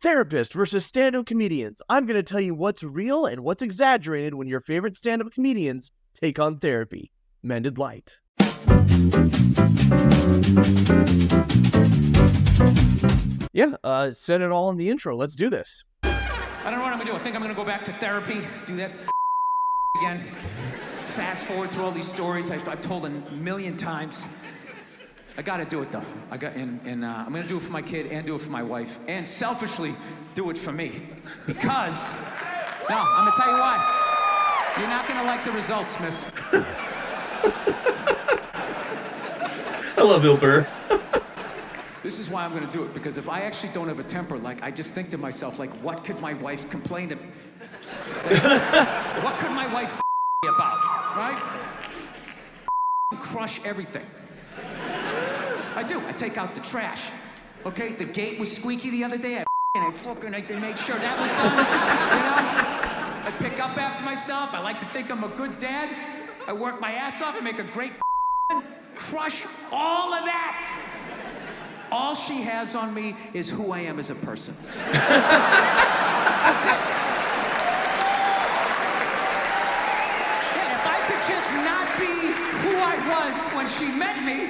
Therapist versus stand-up comedians. I'm going to tell you what's real and what's exaggerated when your favorite stand-up comedians take on therapy. Mended Light. Yeah, said it all in the intro. Let's do this. I don't know what I'm gonna do. I think I'm gonna go back to therapy, do that again. Fast forward through all these stories I've told a million times. I gotta do it though. I'm gonna do it for my kid and do it for my wife, and selfishly do it for me. Because, no, I'm gonna tell you why. You're not gonna like the results, miss. I love Bill Burr. This is why I'm gonna do it, because if I actually don't have a temper, like, I just think to myself, like, what could my wife complain to me? Like, what could my wife about, right? Crush everything. I do. I take out the trash. Okay, the gate was squeaky the other day. I made sure that was done. You know? I pick up after myself. I like to think I'm a good dad. I work my ass off. I make a great crush all of that. All she has on me is who I am as a person. That's it. Yeah, if I could just not be who I was when she met me,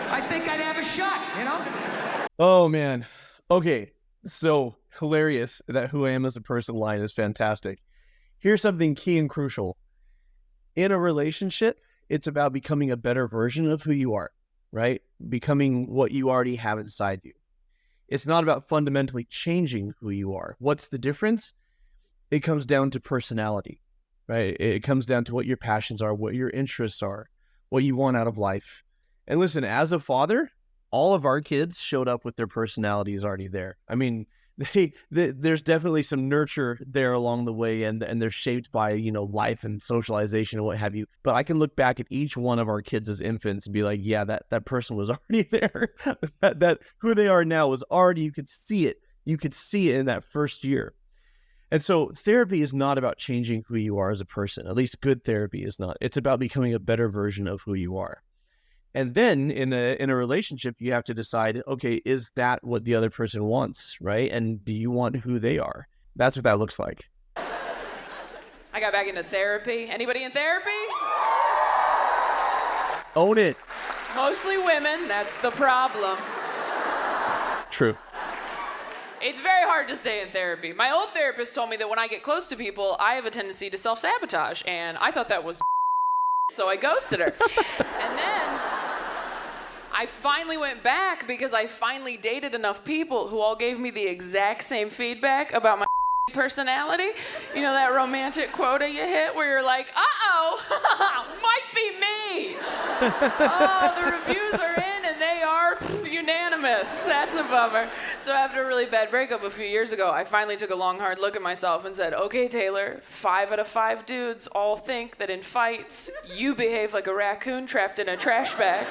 I think I'd have a shot, you know? Oh, man. Okay, so hilarious. That who I am as a person line is fantastic. Here's something key and crucial. In a relationship, it's about becoming a better version of who you are, right? Becoming what you already have inside you. It's not about fundamentally changing who you are. What's the difference? It comes down to personality, right? It comes down to what your passions are, what your interests are, what you want out of life. And listen, as a father, all of our kids showed up with their personalities already there. I mean, there's definitely some nurture there along the way, and they're shaped by, you know, life and socialization and what have you. But I can look back at each one of our kids as infants and be like, yeah, that person was already there. that who they are now was already, you could see it. You could see it in that first year. And so therapy is not about changing who you are as a person. At least good therapy is not. It's about becoming a better version of who you are. And then in a relationship, you have to decide, okay, is that what the other person wants, right? And do you want who they are? That's what that looks like. I got back into therapy. Anybody in therapy? Own it. Mostly women, that's the problem. True. It's very hard to stay in therapy. My old therapist told me that when I get close to people, I have a tendency to self-sabotage, and I thought that was so I ghosted her. And then I finally went back because I finally dated enough people who all gave me the exact same feedback about my personality. You know that romantic quota you hit where you're like, uh-oh, might be me. Oh, the reviews are in and they are unanimous. That's a bummer. So after a really bad breakup a few years ago, I finally took a long, hard look at myself and said, okay, Taylor, 5 out of 5 dudes all think that in fights, you behave like a raccoon trapped in a trash bag.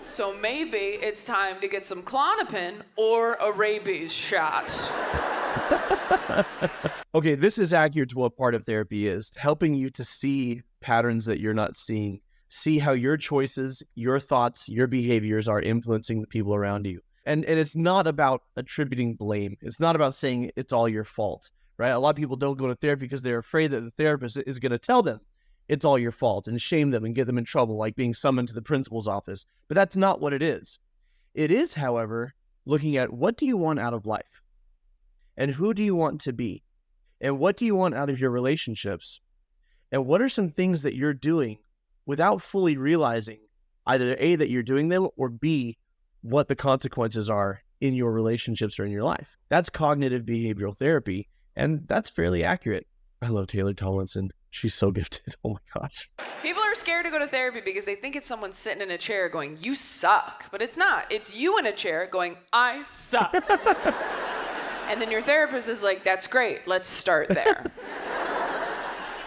So maybe it's time to get some Klonopin or a rabies shot. Okay, this is accurate to what part of therapy is, helping you to see patterns that you're not seeing, see how your choices, your thoughts, your behaviors are influencing the people around you. And it's not about attributing blame. It's not about saying it's all your fault, right? A lot of people don't go to therapy because they're afraid that the therapist is going to tell them it's all your fault and shame them and get them in trouble, like being summoned to the principal's office. But that's not what it is. It is, however, looking at what do you want out of life? And who do you want to be? And what do you want out of your relationships? And what are some things that you're doing without fully realizing either A, that you're doing them, or B, what the consequences are in your relationships or in your life? That's cognitive behavioral therapy, and that's fairly accurate. I love Taylor Tomlinson. She's so gifted. Oh my gosh. People are scared to go to therapy because they think it's someone sitting in a chair going, you suck. But it's not. It's you in a chair going, I suck. And then your therapist is like, that's great. Let's start there.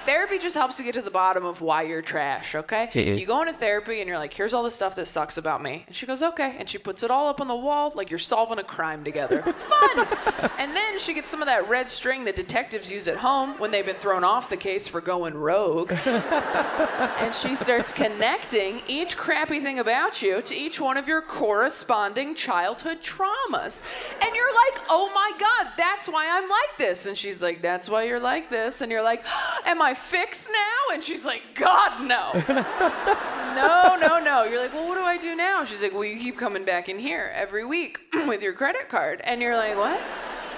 Therapy just helps to get to the bottom of why you're trash, okay? Yeah. You go into therapy and you're like, here's all the stuff that sucks about me. And she goes, okay. And she puts it all up on the wall like you're solving a crime together. Fun! And then she gets some of that red string that detectives use at home when they've been thrown off the case for going rogue. And she starts connecting each crappy thing about you to each one of your corresponding childhood traumas. And you're like, oh my God, that's why I'm like this. And she's like, that's why you're like this. And you're like, am I fixed now? And she's like, God, no. No. You're like, well, what do I do now? She's like, well, you keep coming back in here every week with your credit card. And you're like, what?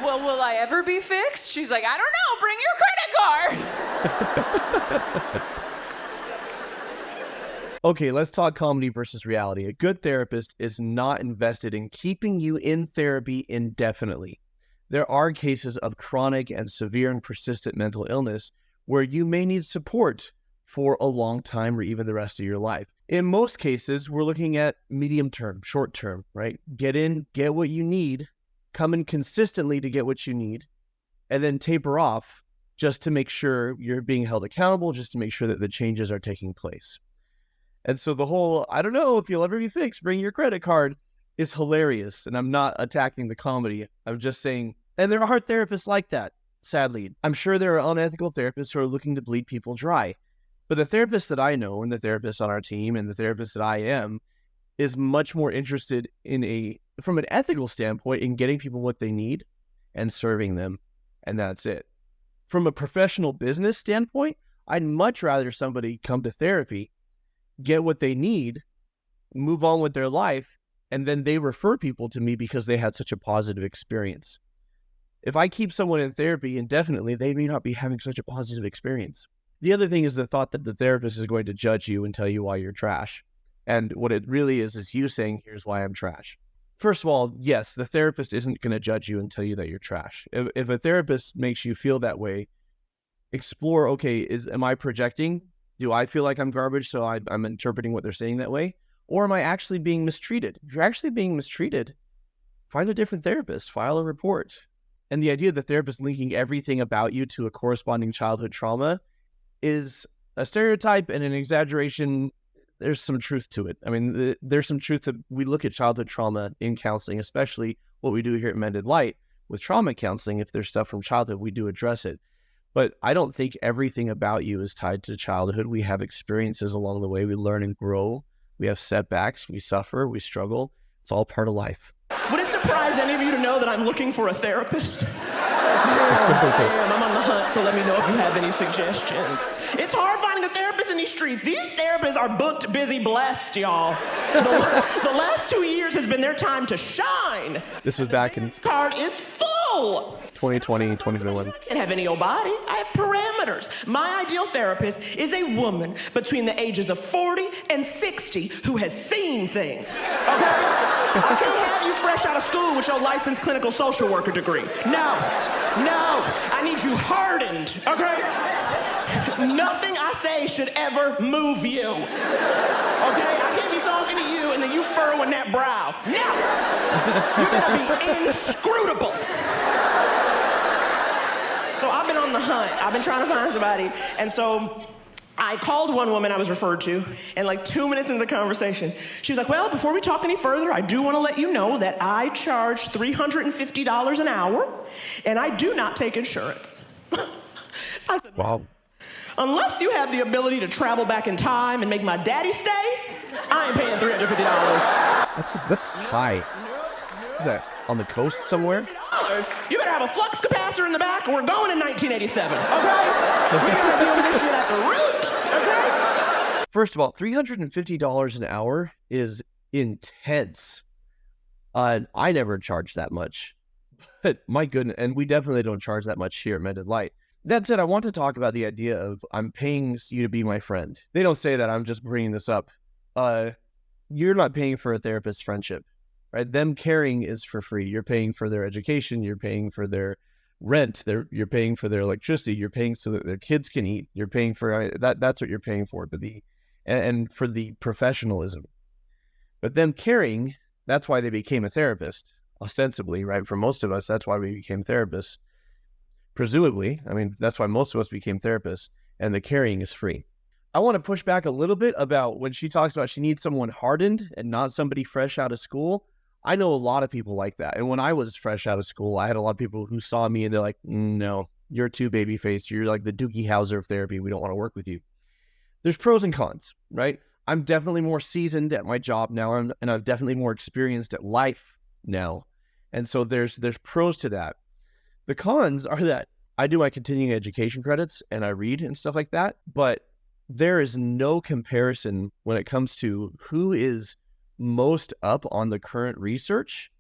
Well, will I ever be fixed? She's like, I don't know. Bring your credit card. Okay, let's talk comedy versus reality. A good therapist is not invested in keeping you in therapy indefinitely. There are cases of chronic and severe and persistent mental illness where you may need support for a long time or even the rest of your life. In most cases, we're looking at medium term, short term, right? Get in, get what you need, come in consistently to get what you need, and then taper off just to make sure you're being held accountable, just to make sure that the changes are taking place. And so the whole, I don't know if you'll ever be fixed, bring your credit card, is hilarious. And I'm not attacking the comedy. I'm just saying, and there are therapists like that, sadly. I'm sure there are unethical therapists who are looking to bleed people dry. But the therapist that I know, and the therapist on our team, and the therapist that I am, is much more interested in from an ethical standpoint, in getting people what they need and serving them. And that's it. From a professional business standpoint, I'd much rather somebody come to therapy, get what they need, move on with their life, and then they refer people to me because they had such a positive experience. If I keep someone in therapy indefinitely, they may not be having such a positive experience. The other thing is the thought that the therapist is going to judge you and tell you why you're trash. And what it really is you saying, here's why I'm trash. First of all, yes, the therapist isn't going to judge you and tell you that you're trash. If a therapist makes you feel that way, explore, okay, am I projecting? Do I feel like I'm garbage, so I'm interpreting what they're saying that way? Or am I actually being mistreated? If you're actually being mistreated, find a different therapist, file a report. And the idea of the therapist linking everything about you to a corresponding childhood trauma is a stereotype and an exaggeration. There's some truth to it. I mean, there's some truth that we look at childhood trauma in counseling, especially what we do here at Mended Light with trauma counseling. If there's stuff from childhood, we do address it. But I don't think everything about you is tied to childhood. We have experiences along the way. We learn and grow. We have setbacks. We suffer. We struggle. It's all part of life. Would it surprise any of you to know that I'm looking for a therapist? I am. I'm on the hunt, so let me know if you have any suggestions. It's hard finding a therapist in these streets. These therapists are booked, busy, blessed, y'all. The last 2 years has been their time to shine. This was back in This card is full. 2020, 2021. I can't have any old body. I have parameters. My ideal therapist is a woman between the ages of 40 and 60 who has seen things. Okay? I can't have you fresh out of school with your licensed clinical social worker degree. No. I need you hardened, okay? Nothing I say should ever move you. Okay? I can't be talking to you and then you furrowing that brow. No! You better be inscrutable. So I've been on the hunt. I've been trying to find somebody. And so I called one woman I was referred to, and like 2 minutes into the conversation, she was like, well, before we talk any further, I do want to let you know that I charge $350 an hour, and I do not take insurance. I said, Wow. Unless you have the ability to travel back in time and make my daddy stay, I ain't paying $350. That's high. Is that on the coast somewhere? You better have a flux capacitor in the back, or we're going in 1987, okay? We gotta deal with this shit at the root, okay? First of all, $350 an hour is intense. I never charge that much. But my goodness, and we definitely don't charge that much here at Mended Light. That said, I want to talk about the idea of I'm paying you to be my friend. They don't say that, I'm just bringing this up. You're not paying for a therapist's friendship. Right? Them caring is for free. You're paying for their education. You're paying for their rent. You're paying for their electricity. You're paying so that their kids can eat. You're paying for that. That's what you're paying for. But and for the professionalism. But them caring, that's why they became a therapist, ostensibly, right? For most of us, that's why we became therapists. Presumably, I mean, that's why most of us became therapists. and the caring is free. I want to push back a little bit about when she talks about she needs someone hardened and not somebody fresh out of school. I know a lot of people like that. And when I was fresh out of school, I had a lot of people who saw me and they're like, no, you're too baby-faced. You're like the Doogie Howser of therapy. We don't want to work with you. There's pros and cons, right? I'm definitely more seasoned at my job now, and I'm definitely more experienced at life now. And so there's pros to that. The cons are that I do my continuing education credits and I read and stuff like that, but there is no comparison when it comes to who is most up on the current research.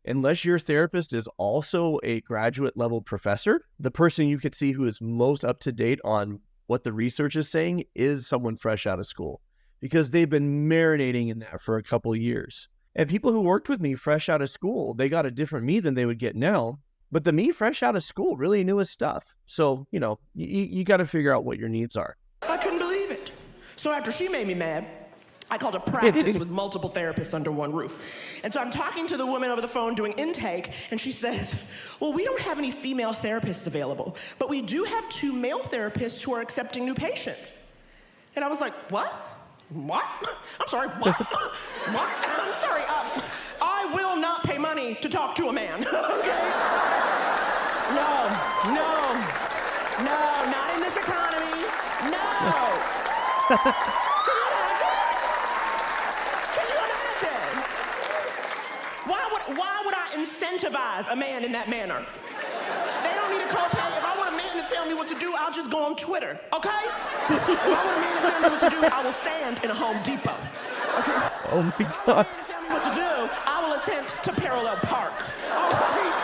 Unless your therapist is also a graduate level professor, the person you could see who is most up to date on what the research is saying is someone fresh out of school, because they've been marinating in that for a couple of years. And people who worked with me fresh out of school, they got a different me than they would get now. But the me fresh out of school really knew his stuff. So, you got to figure out what your needs are. I couldn't believe it. So after she made me mad, I called a practice with multiple therapists under one roof. And so I'm talking to the woman over the phone doing intake, and she says, well, we don't have any female therapists available, but we do have 2 male therapists who are accepting new patients. And I was like, what? What? I'm sorry, what? What? I'm sorry, I will not pay money to talk to a man, okay? No, not in this economy, no. Can you imagine? Why would I incentivize a man in that manner? They don't need a copay. If I want a man to tell me what to do, I'll just go on Twitter, okay? If I want a man to tell me what to do, I will stand in a Home Depot, okay? Oh my If God. I want a man to tell me what to do, I will attempt to parallel park, all right?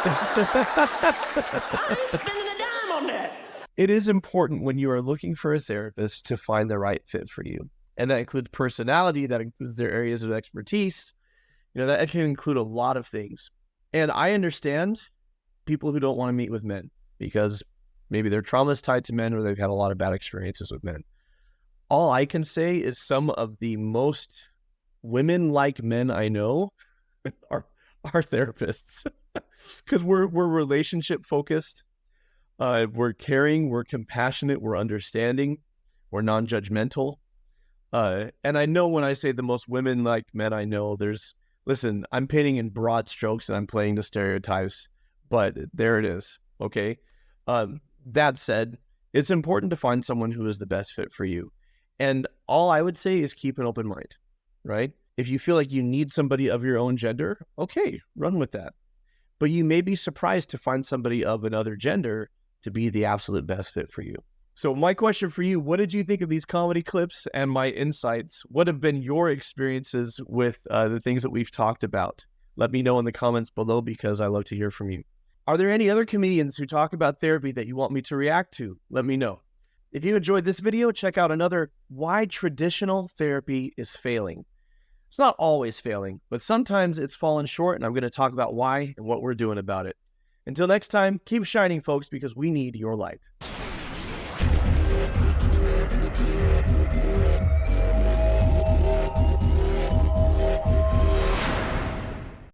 I ain't spending a dime on that. It is important when you are looking for a therapist to find the right fit for you. And that includes personality, that includes their areas of expertise. That can include a lot of things. And I understand people who don't want to meet with men because maybe their trauma is tied to men or they've had a lot of bad experiences with men. All I can say is some of the most women-like men I know are therapists because we're relationship focused. We're caring, we're compassionate, we're understanding, we're non-judgmental. And I know when I say the most women-like men I know, listen, I'm painting in broad strokes and I'm playing the stereotypes, but there it is, okay? That said, it's important to find someone who is the best fit for you. And all I would say is keep an open mind, right? If you feel like you need somebody of your own gender, okay, run with that. But you may be surprised to find somebody of another gender to be the absolute best fit for you. So my question for you, what did you think of these comedy clips and my insights? What have been your experiences with the things that we've talked about? Let me know in the comments below because I love to hear from you. Are there any other comedians who talk about therapy that you want me to react to? Let me know. If you enjoyed this video, check out another Why Traditional Therapy is Failing. It's not always failing, but sometimes it's fallen short, and I'm going to talk about why and what we're doing about it. Until next time, keep shining, folks, because we need your light.